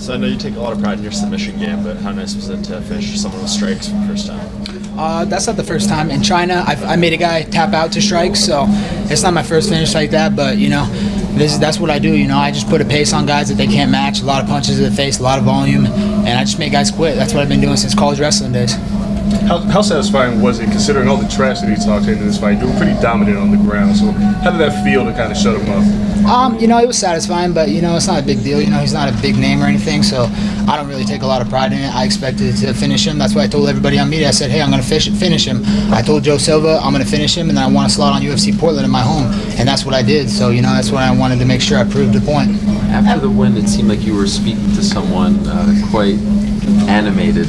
So I know you take a lot of pride in your submission game, but how nice was it to finish someone with strikes for the first time? That's not the first time. In China, I made a guy tap out to strikes, so it's not my first finish like that, but, you know, that's what I do. You know, I just put a pace on guys that they can't match, a lot of punches to the face, a lot of volume, and I just make guys quit. That's what I've been doing since college wrestling days. How satisfying was it, considering all the trash that he talked into this fight? You were pretty dominant on the ground, so how did that feel to kind of shut him up? You know, it was satisfying, but, you know, it's not a big deal. You know, he's not a big name or anything, so I don't really take a lot of pride in it. I expected to finish him. That's why I told everybody on media. I said, hey, I'm going to finish him. I told Joe Silva I'm going to finish him, and then I want to slot on UFC Portland in my home, and that's what I did. So, you know, that's what I wanted to make sure I proved the point. After the win, it seemed like you were speaking to someone quite animated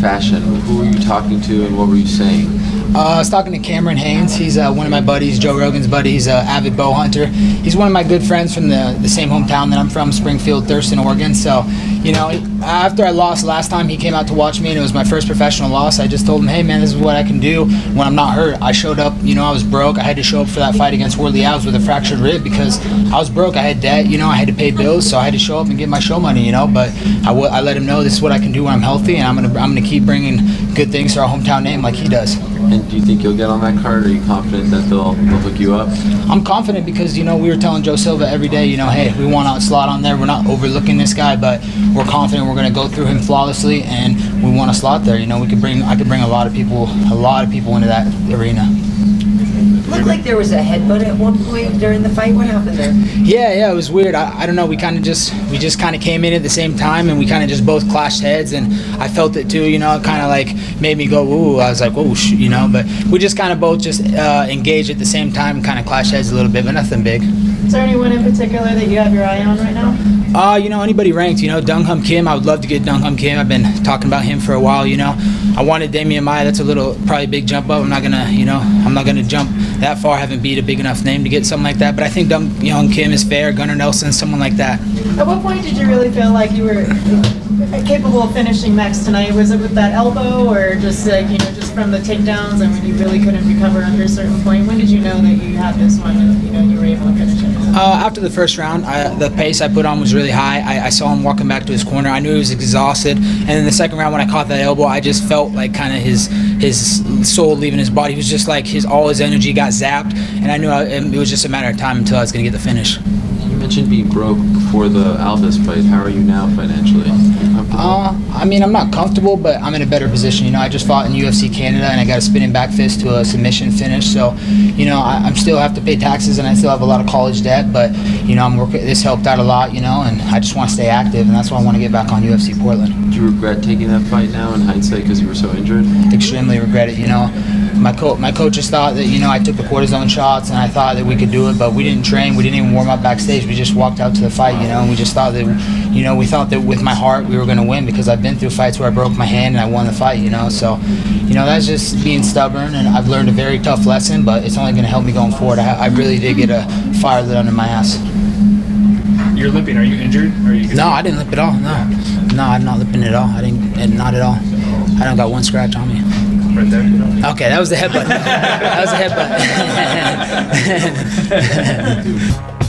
fashion. Who were you talking to, and what were you saying? I was talking to Cameron Haynes. He's one of my buddies, Joe Rogan's buddy. He's an avid bow hunter. He's one of my good friends from the same hometown that I'm from, Springfield, Thurston, Oregon. So, you know, after I lost last time, he came out to watch me, and it was my first professional loss. I just told him, hey, man, this is what I can do when I'm not hurt. I showed up, you know, I was broke. I had to show up for that fight against Worley Alves with a fractured rib because I was broke. I had debt, you know, I had to pay bills, so I had to show up and get my show money, you know. But I let him know this is what I can do when I'm healthy, and I'm gonna keep bringing good things to our hometown name like he does. And do you think you'll get on that card? Are you confident that they'll hook you up? I'm confident because, you know, we were telling Joe Silva every day, you know, hey, we want to slot on there. We're not overlooking this guy, but we're confident we're going to go through him flawlessly, and we want to slot there. You know, I could bring a lot of people into that arena. Looked like there was a headbutt at one point during the fight. What happened there? Yeah, it was weird. I don't know. We just kind of came in at the same time, and we kind of just both clashed heads, and I felt it too. You know, it kind of like made me go ooh. I was like whoa, you know. But we just kind of both just engaged at the same time, kind of clashed heads a little bit, but nothing big. Is there anyone in particular that you have your eye on right now? You know, anybody ranked. You know, Dong Hum Kim. I would love to get Dong Hum Kim. I've been talking about him for a while. You know, I wanted Damian Maia. That's a probably big jump up. I'm not gonna jump that far. I haven't beat a big enough name to get something like that. But I think Dong Hum Kim is fair. Gunnar Nelson, someone like that. At what point did you really feel like you were capable of finishing Max tonight? Was it with that elbow, or just like, you know, just from the takedowns, and when you really couldn't recover under a certain point? When did you know that you had this one, and, you know, you were able to finish it? After the first round, the pace I put on was really high. I saw him walking back to his corner. I knew he was exhausted. And in the second round, when I caught that elbow, I just felt like kind of his soul leaving his body. He was just like all his energy got zapped, and I knew it was just a matter of time until I was going to get the finish. You mentioned being broke before the Alves fight. How are you now financially? I mean, I'm not comfortable, but I'm in a better position. You know, I just fought in UFC Canada, and I got a spinning back fist to a submission finish. So, you know, I still have to pay taxes, and I still have a lot of college debt. But, you know, I'm working. This helped out a lot, you know, and I just want to stay active, and that's why I want to get back on UFC Portland. Do you regret taking that fight now in hindsight because you were so injured? Extremely regret it. You know, my coaches thought that, you know, I took the cortisone shots, and I thought that we could do it, but we didn't train. We didn't even warm up backstage. We just walked out to the fight, you know, and we just thought that, you know, we thought that with my heart we were going to win because I've been through fights where I broke my hand and I won the fight, you know. So, you know, that's just being stubborn, and I've learned a very tough lesson, but it's only going to help me going forward. I really did get a fire lit under my ass. You're limping. Are you injured? Or are you No, I didn't limp at all. No, I'm not limping at all. Not at all. I don't got one scratch on me. Right there. Okay, that was the headbutt. That was the headbutt.